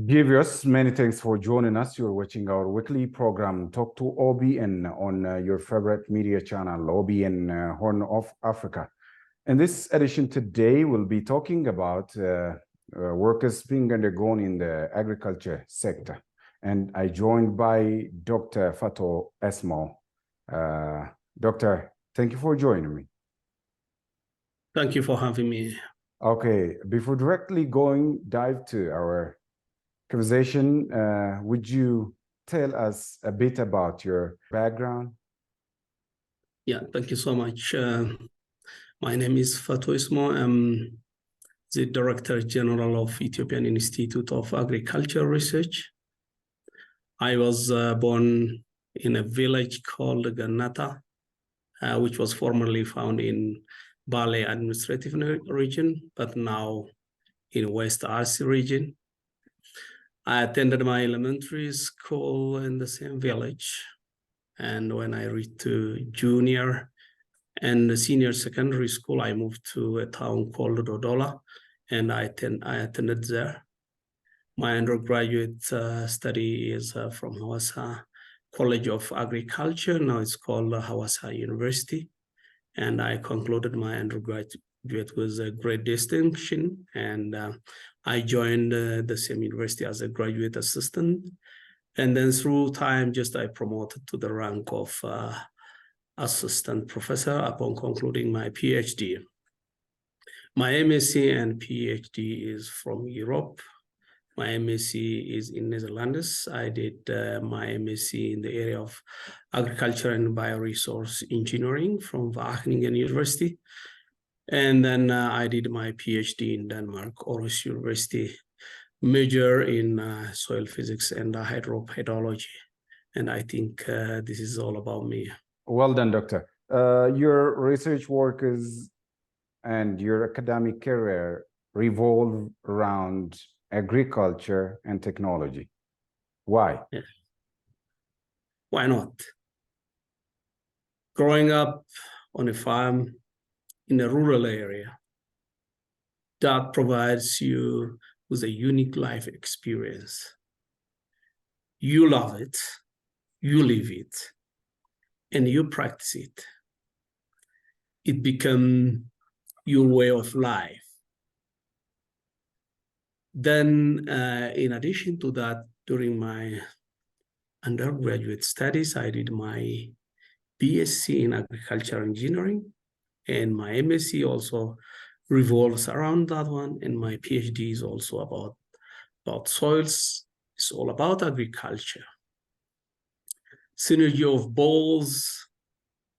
Givius, many thanks for joining us. You're watching our weekly program, Talk to OBN, on your favorite media channel, OBN Horn of Africa. In this edition today, we'll be talking about workers being undergone in the agriculture sector. And I joined by Dr. Fatou Esmo. Doctor, thank you for joining me. Thank you for having me. Okay, before directly dive to our conversation, would you tell us a bit about your background? Yeah, thank you so much. My name is Fatou Esmo. I'm the Director General of Ethiopian Institute of Agricultural Research. I was born in a village called Ganata, which was formerly found in Bale administrative region, but now in West Arsi region. I attended my elementary school in the same village. And when I reached to junior and the senior secondary school, I moved to a town called Dodola, and I attended there. My undergraduate study is from Hawassa College of Agriculture. Now it's called Hawassa University. And I concluded my undergraduate with a great distinction. And I joined the same university as a graduate assistant. And then through time, I promoted to the rank of assistant professor upon concluding my PhD. My MSc and PhD is from Europe. My MSc is in Netherlands. I did my MSc in the area of agriculture and bioresource engineering from Wageningen University. And then I did my PhD in Denmark, Aarhus University, major in soil physics and hydropedagogy. And I think this is all about me. Well done, Doctor. Your research work and your academic career revolve around agriculture and technology. Why? Yeah. Why not? Growing up on a farm in a rural area, that provides you with a unique life experience. You love it, you live it, and you practice it. It becomes your way of life. Then, in addition to that, during my undergraduate studies, I did my BSc in agricultural engineering, and my MSc also revolves around that one, and my PhD is also about soils. It's all about agriculture. Synergy of both,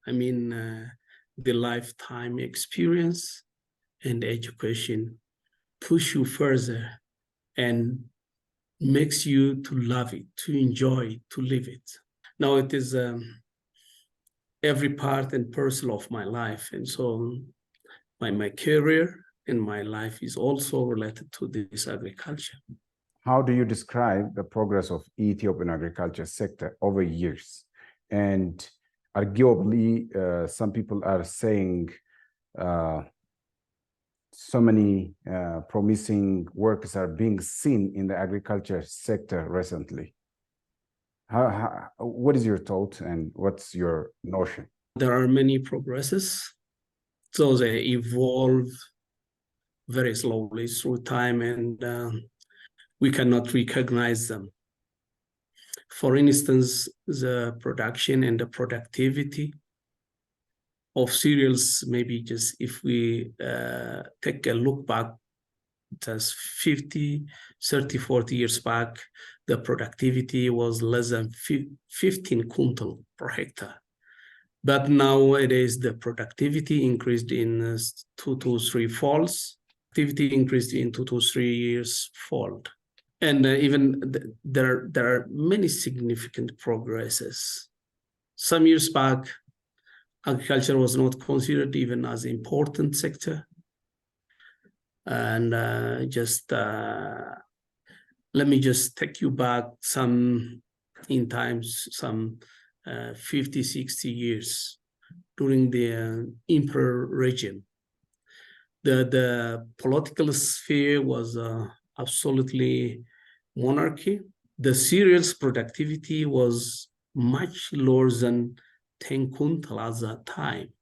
the lifetime experience and education push you further and makes you to love it, to enjoy it, to live it. Now it is every part and parcel of my life. And so my career and my life is also related to this agriculture. How do you describe the progress of Ethiopian agriculture sector over years? And arguably, some people are saying so many promising workers are being seen in the agriculture sector recently. What is your thought and what's your notion? There are many progresses. So they evolve very slowly through time, and we cannot recognize them. For instance, the production and the productivity of cereals, maybe just if we take a look back, just 50, 30, 40 years back, the productivity was less than 15 quintal per hectare. But nowadays, the productivity increased in 2 to 3 folds. Activity increased in 2 to 3 years fold. And even there are many significant progresses. Some years back, agriculture was not considered even as an important sector. And let me just take you back some 50, 60 years during the Emperor regime. The political sphere was absolutely monarchy, the cereals productivity was much lower than 10 quintal at that time.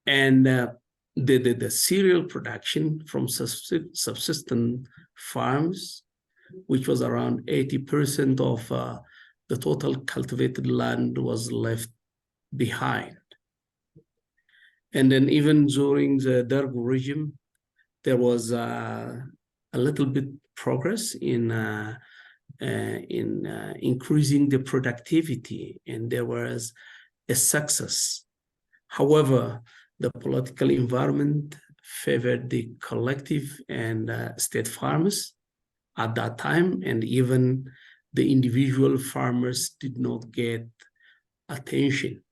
And the cereal production from subsistence farms, which was around 80% of the total cultivated land, was left behind. And then even during the Derg regime, there was a little bit progress in increasing the productivity, and there was a success. However, the political environment favored the collective and state farmers at that time, and even the individual farmers did not get attention,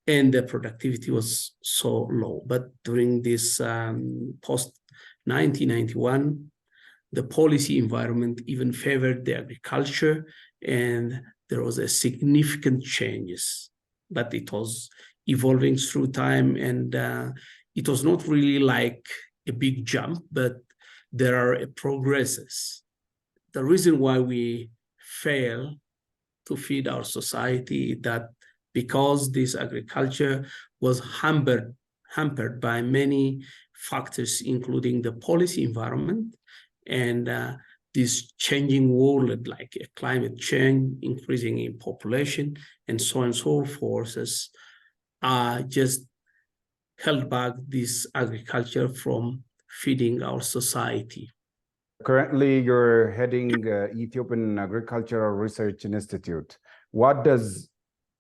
and the productivity was so low. But during this post-1991, the policy environment even favored the agriculture, and there was a significant changes, but it was evolving through time, and it was not really like a big jump, but there are progresses. The reason why we fail to feed our society is that because this agriculture was hampered by many factors, including the policy environment and this changing world, like climate change, increasing in population, and so on and so forth, just held back this agriculture from feeding our society. Currently, you're heading Ethiopian Agricultural Research Institute. What does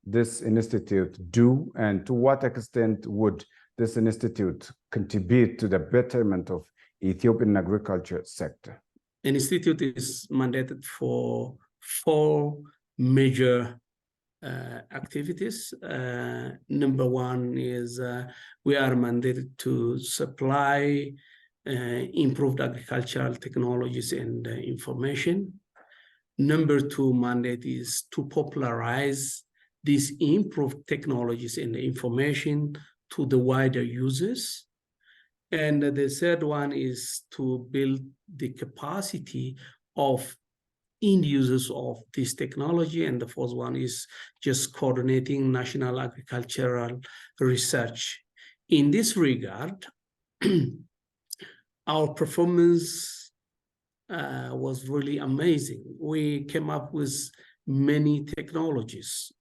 this institute do, and to what extent would this institute contribute to the betterment of Ethiopian agriculture sector? An institute is mandated for 4 major activities. Number one is we are mandated to supply improved agricultural technologies and information. Number 2 mandate is to popularize these improved technologies and information to the wider users. And the third one is to build the capacity of end users of this technology. And the fourth one is just coordinating national agricultural research. In this regard, our performance was really amazing. We came up with many technologies.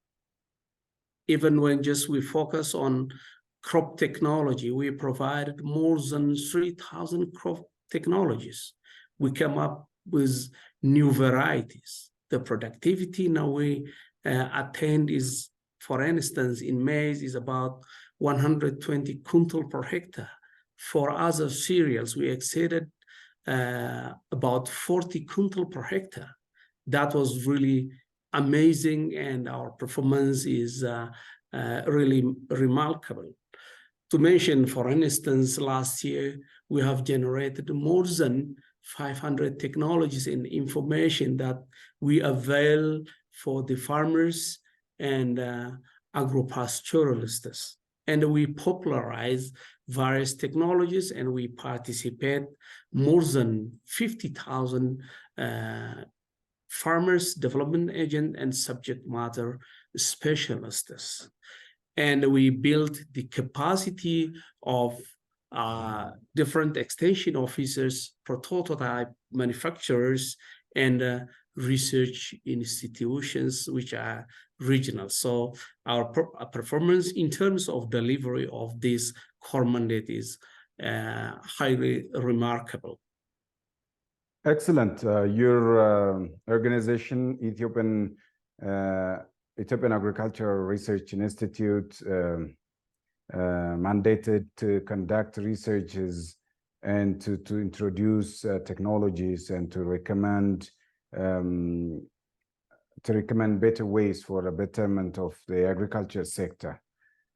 Even when just we focus on crop technology, we provided more than 3,000 crop technologies. We came up with new varieties. The productivity now we attained is, for instance, in maize is about 120 quintal per hectare. For other cereals, we exceeded about 40 quintal per hectare. That was really amazing, and our performance is really remarkable. To mention, for instance, last year, we have generated more than 500 technologies and information that we avail for the farmers and agro-pastoralists. And we popularize various technologies, and we participate more than 50,000 farmers, development agents, and subject matter specialists. And we built the capacity of different extension officers, prototype manufacturers, and research institutions, which are regional. So our performance in terms of delivery of this core mandate is highly remarkable. Excellent. Your organization, Ethiopian Agricultural Research Institute, mandated to conduct researches and to introduce technologies and to recommend better ways for the betterment of the agriculture sector.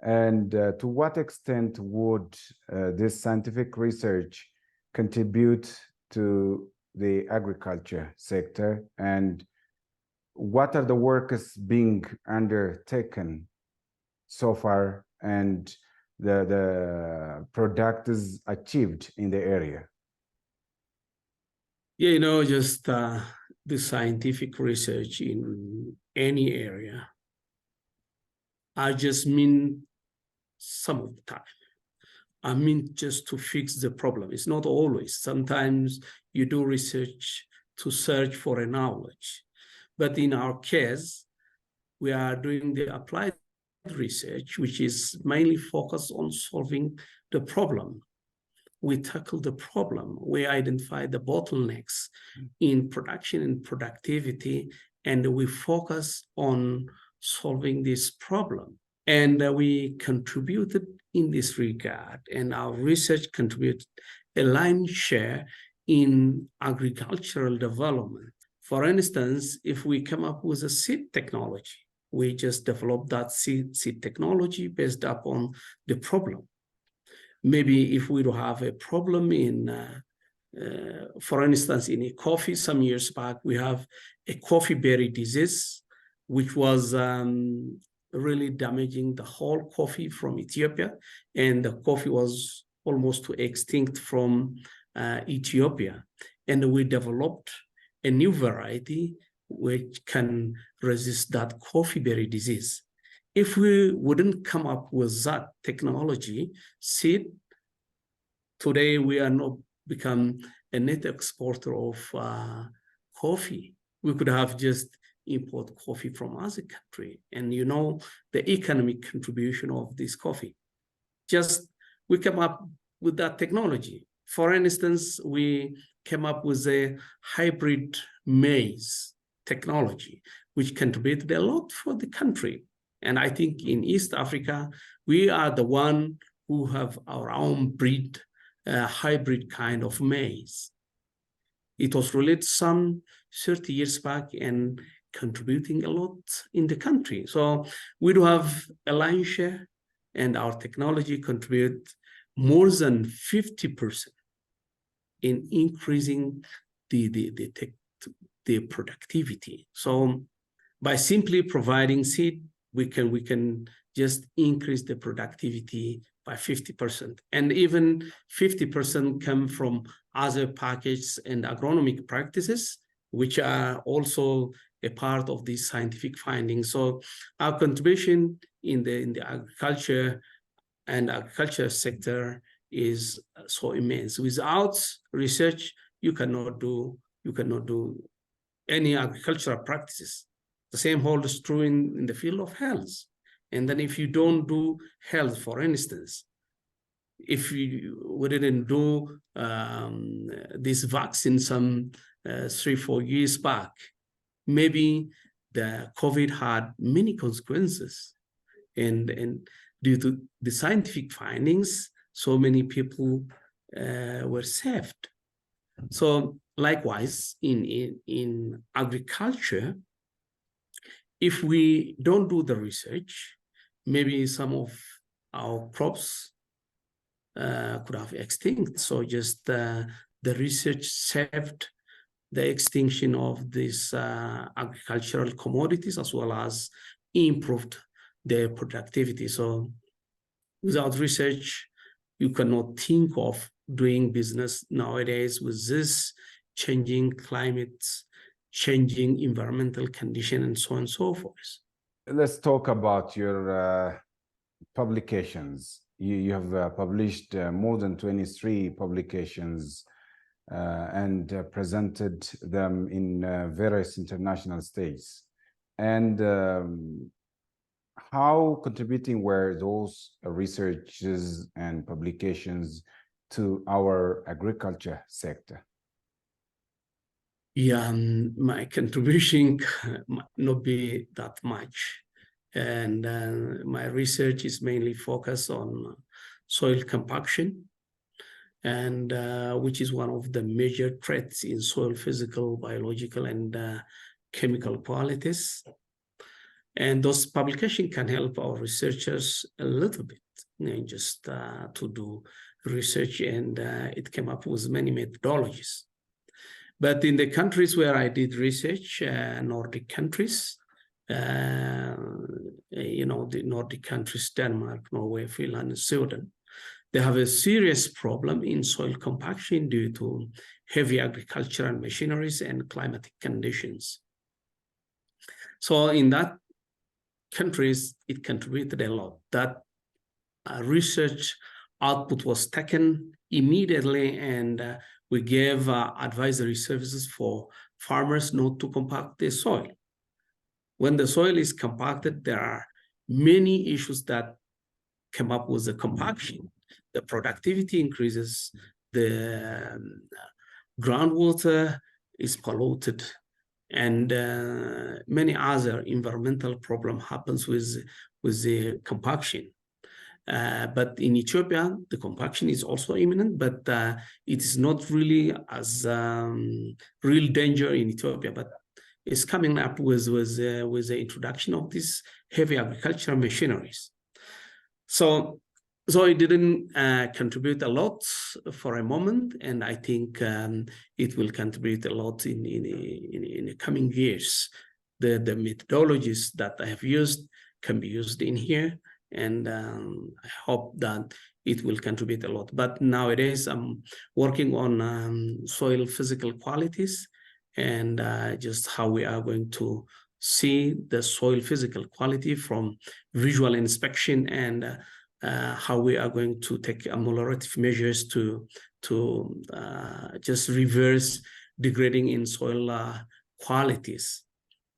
And to what extent would this scientific research contribute to the agriculture sector, and what are the works being undertaken so far, and the products achieved in the area? Yeah, just the scientific research in any area, I just mean some of the time. I mean just to fix the problem. It's not always. Sometimes you do research to search for a knowledge. But in our case, we are doing the applied research, which is mainly focused on solving the problem. We tackle the problem. We identify the bottlenecks in production and productivity, and we focus on solving this problem. And we contributed in this regard, and our research contributed a lion's share in agricultural development. For instance, if we come up with a seed technology, we just developed that seed technology based upon the problem. Maybe if we do have a problem in, for instance, in a coffee, some years back, we have a coffee berry disease, which was really damaging the whole coffee from Ethiopia, and the coffee was almost extinct from Ethiopia. And we developed a new variety which can resist that coffee berry disease. If we wouldn't come up with that technology, seed, today we are not become a net exporter of coffee. We could have just import coffee from other country, and you know the economic contribution of this coffee. Just we come up with that technology. For instance, we came up with a hybrid maize technology, which contributed a lot for the country. And I think in East Africa, we are the one who have our own breed, hybrid kind of maize. It was released some 30 years back and contributing a lot in the country. So we do have a lion's share, and our technology contribute more than 50% in increasing the productivity. So by simply providing seed, we can just increase the productivity by 50%. And even 50% come from other packages and agronomic practices, which are also a part of these scientific findings. So our contribution in the agriculture and agriculture sector is so immense. Without research, you cannot do any agricultural practices. The same holds true in the field of health. And then if you don't do health, for instance, if we didn't do this vaccine some 3-4 years back, maybe the COVID had many consequences. And due to the scientific findings, so many people were saved. So likewise, in agriculture, if we don't do the research, maybe some of our crops could have extinct. So just the research saved the extinction of these agricultural commodities, as well as improved their productivity. So without research, you cannot think of doing business nowadays with this changing climates, changing environmental condition, and so on and so forth. Let's talk about your publications. You have published more than 23 publications and presented them in various international stages. And how contributing were those researches and publications to our agriculture sector? Yeah, my contribution might not be that much. And my research is mainly focused on soil compaction, and which is one of the major threats in soil physical, biological, and chemical qualities. And those publications can help our researchers a little bit, just to do research, and it came up with many methodologies. But in the countries where I did research, Nordic countries, the Nordic countries, Denmark, Norway, Finland, and Sweden, they have a serious problem in soil compaction due to heavy agricultural machineries and climatic conditions. So in that countries, it contributed a lot. That research output was taken immediately, and we gave advisory services for farmers not to compact the soil. When the soil is compacted, there are many issues that come up with the compaction. The productivity increases, the groundwater is polluted, and many other environmental problems happens with the compaction. But in Ethiopia, the compaction is also imminent, but it is not really as real danger in Ethiopia, but it's coming up with the introduction of these heavy agricultural machineries. So it didn't contribute a lot for a moment, and I think it will contribute a lot in the coming years. The methodologies that I have used can be used in here, and I hope that it will contribute a lot. But nowadays, I'm working on soil physical qualities and just how we are going to see the soil physical quality from visual inspection, and how we are going to take ameliorative measures to just reverse degrading in soil qualities.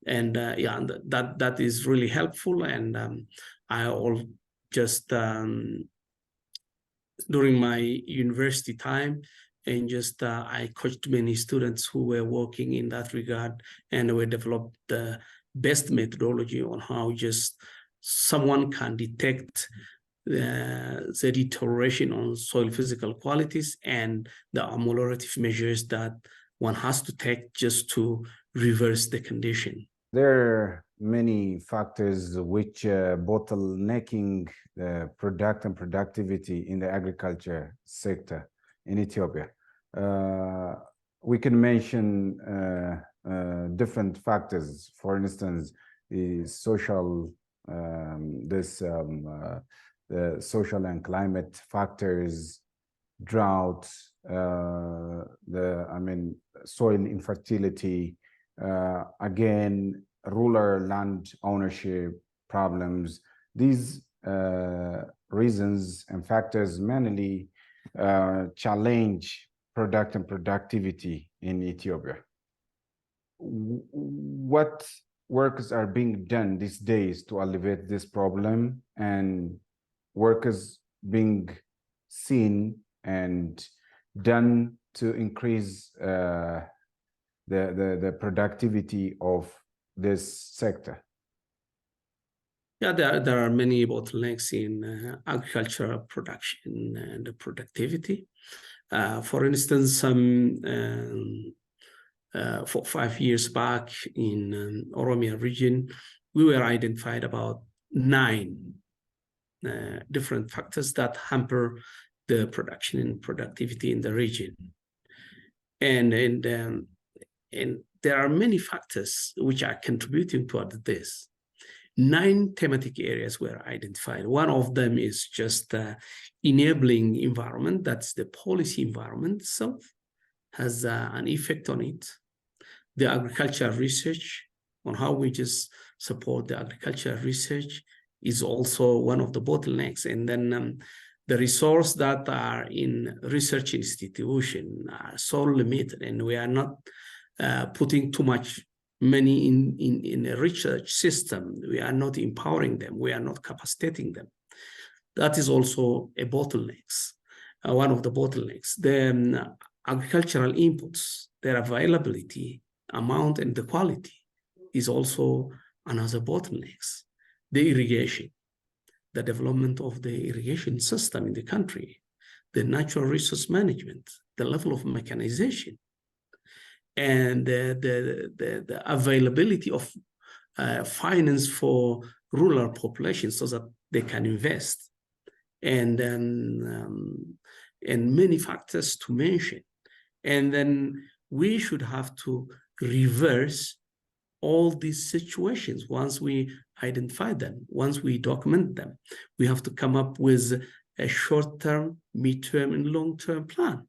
And yeah, that is really helpful. And I all just during my university time, and just I coached many students who were working in that regard, and we developed the best methodology on how just someone can detect the deterioration on soil physical qualities and the ameliorative measures that one has to take just to reverse the condition. There are many factors which bottlenecking the productivity in the agriculture sector in Ethiopia. We can mention different factors. For instance, the social, the social and climate factors, drought, soil infertility, again, rural land ownership problems. These reasons and factors mainly challenge productivity in Ethiopia. What works are being done these days to alleviate this problem, and workers being seen and done to increase the productivity of this sector? Yeah, there are many bottlenecks in agricultural production and productivity. For instance, for 5 years back in Oromia region, we were identified about 9 different factors that hamper the production and productivity in the region. And there are many factors which are contributing toward this. 9 thematic areas were identified. One of them is just enabling environment. That's the policy environment itself has an effect on it. The agricultural research, on how we just support the agricultural research, is also one of the bottlenecks. And then the resources that are in research institution are so limited, and we are not putting too much money in a research system. We are not empowering them. We are not capacitating them. That is also a bottleneck, one of the bottlenecks. The agricultural inputs, their availability, amount, and the quality is also another bottleneck. The irrigation, the development of the irrigation system in the country, the natural resource management, the level of mechanization, and the availability of finance for rural populations so that they can invest, and many factors to mention. And then we should have to reverse all these situations once we identify them, once we document them. We have to come up with a short-term, mid-term, and long-term plan.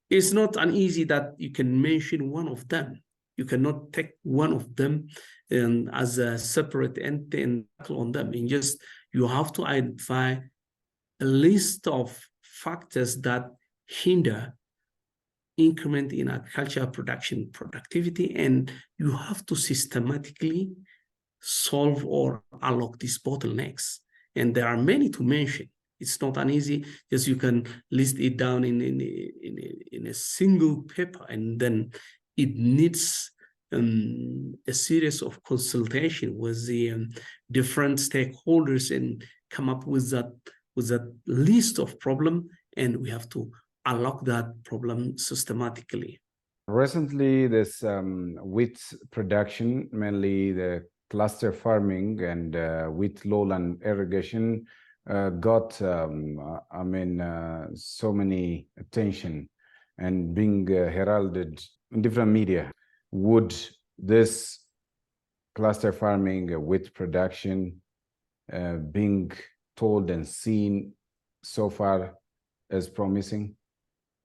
it's not an easy that you can mention one of them. You cannot take one of them and as a separate entity and tackle on them. And just you have to identify a list of factors that hinder increment in agricultural production productivity, and you have to systematically solve or unlock these bottlenecks. And there are many to mention. It's not an easy, just you can list it down in a single paper, and then it needs a series of consultation with the different stakeholders and come up with that list of problem, and we have to unlock that problem systematically. Recently, this wheat production, mainly the cluster farming and wheat lowland irrigation, got, so many attention and being heralded in different media. Would this cluster farming, wheat production, being told and seen so far as promising?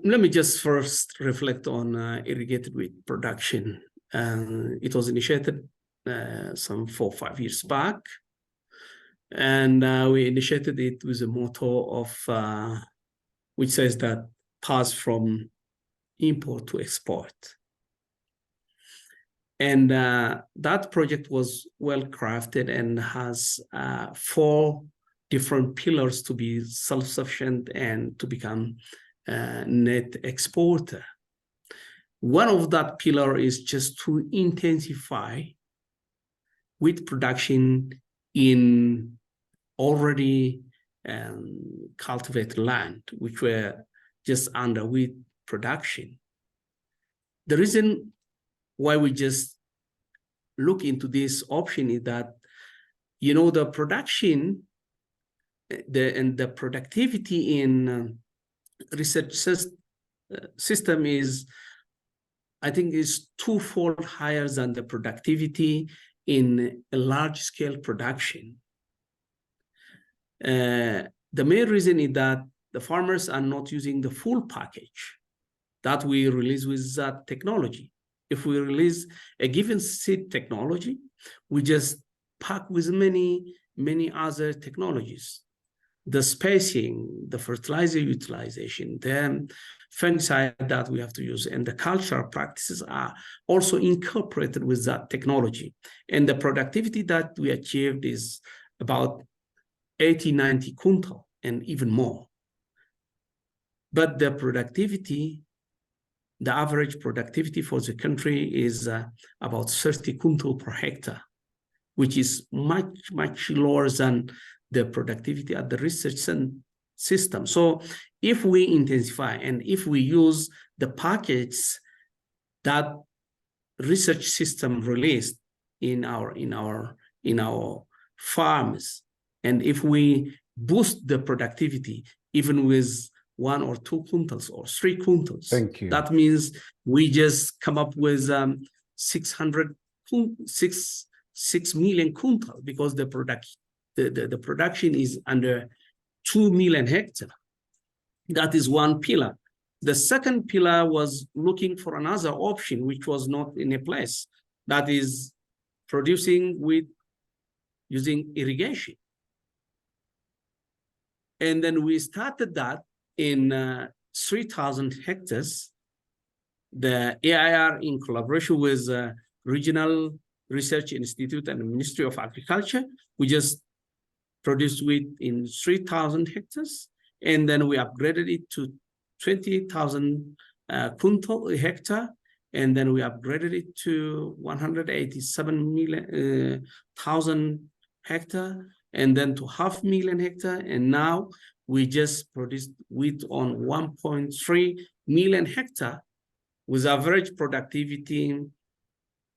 Let me just first reflect on irrigated wheat production. It was initiated some 4 or 5 years back, and we initiated it with a motto of which says that pass from import to export. And that project was well crafted and has 4 different pillars to be self-sufficient and to become net exporter. One of that pillar is just to intensify wheat production in already cultivated land, which were just under wheat production. The reason why we just look into this option is that, you know, the production and the productivity in research system is, I think, is 2-fold higher than the productivity in a large-scale production. The main reason is that the farmers are not using the full package that we release with that technology. If we release a given seed technology, we just pack with many other technologies. The spacing, the fertilizer utilization, the fungicide that we have to use, and the cultural practices are also incorporated with that technology. And the productivity that we achieved is about 80-90 quintal and even more. But the productivity, the average productivity for the country is about 30 quintal per hectare, which is much lower than the productivity at the research system. So if we intensify and if we use the package that research system released in our farms, and if we boost the productivity even with 1 or 2 quintals or 3 quintals, thank you. That means we just come up with 6 million quintal, because the production is under 2 million hectares. That is one pillar. The second pillar was looking for another option, which was not in a place, that is producing with using irrigation. And then we started that in 3,000 hectares. The EIAR, in collaboration with Regional Research Institute and the Ministry of Agriculture, we just produced wheat in 3,000 hectares, and then we upgraded it to 20,000 quintal hectare, and then we upgraded it to 187,000 hectare, and then to 500,000 hectare, and now we just produced wheat on 1.3 million hectare with average productivity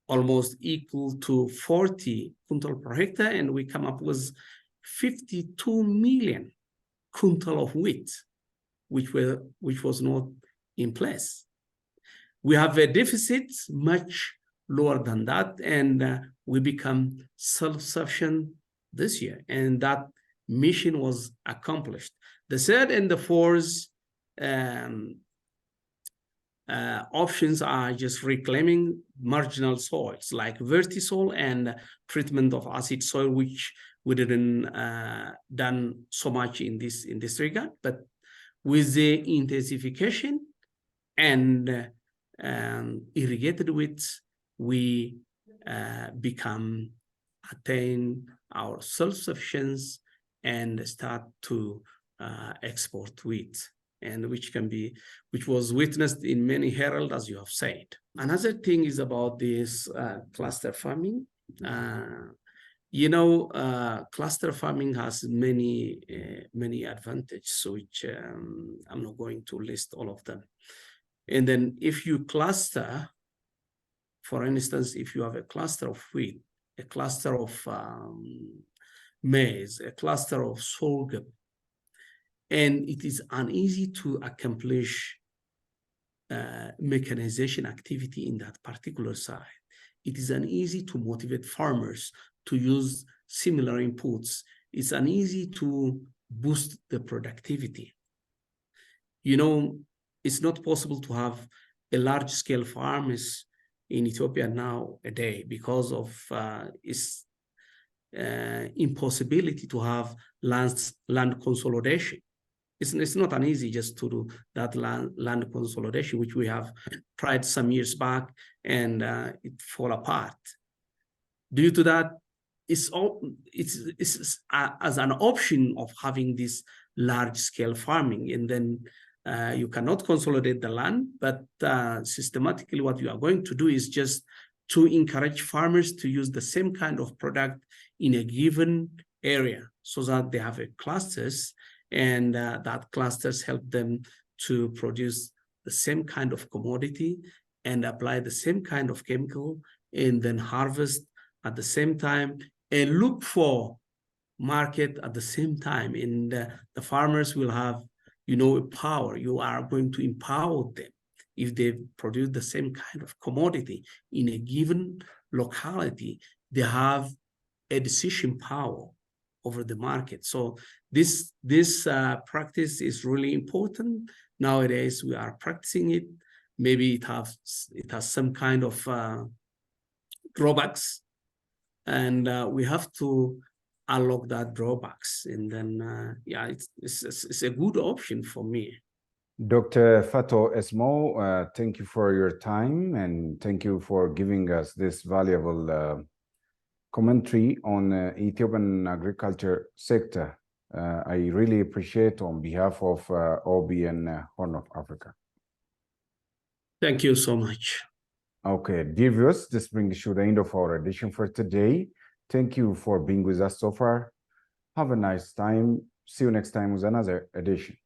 almost equal to 40 quintal per hectare, and we come up with 52 million quintal of wheat, which was not in place. We have a deficit much lower than that, and we become self-sufficient this year, and that mission was accomplished. The third and the fourth options are just reclaiming marginal soils like vertisol and treatment of acid soil, which we didn't done so much in this regard. But with the intensification and irrigated widths, we attain our self-sufficiency and start to export wheat, and which was witnessed in many herald, as you have said. Another thing is about this cluster farming. Cluster farming has many advantages, which I'm not going to list all of them. And then if you cluster, for instance, if you have a cluster of wheat, a cluster of maize, a cluster of sorghum, and it is uneasy to accomplish mechanization activity in that particular site. It is uneasy to motivate farmers to use similar inputs. It's uneasy to boost the productivity. It's not possible to have a large-scale farms in Ethiopia nowadays because of its impossibility to have land consolidation. It's not uneasy just to do that land consolidation, which we have tried some years back, and it fall apart. Due to that, it's as an option of having this large-scale farming, and then you cannot consolidate the land, but systematically what you are going to do is just to encourage farmers to use the same kind of product in a given area so that they have clusters, and that clusters help them to produce the same kind of commodity and apply the same kind of chemical, and then harvest at the same time and look for market at the same time. And the farmers will have, a power. You are going to empower them. If they produce the same kind of commodity in a given locality, they have a decision power over the market. So this practice is really important. Nowadays, we are practicing it. Maybe it has some kind of drawbacks, and we have to unlock that drawbacks. And then, it's a good option for me. Dr. Fatou Esmo, thank you for your time, and thank you for giving us this valuable commentary on Ethiopian agriculture sector. I really appreciate on behalf of OB and Horn of Africa. Thank you so much. Okay, dear viewers, this brings you the end of our edition for today. Thank you for being with us so far. Have a nice time. See you next time with another edition.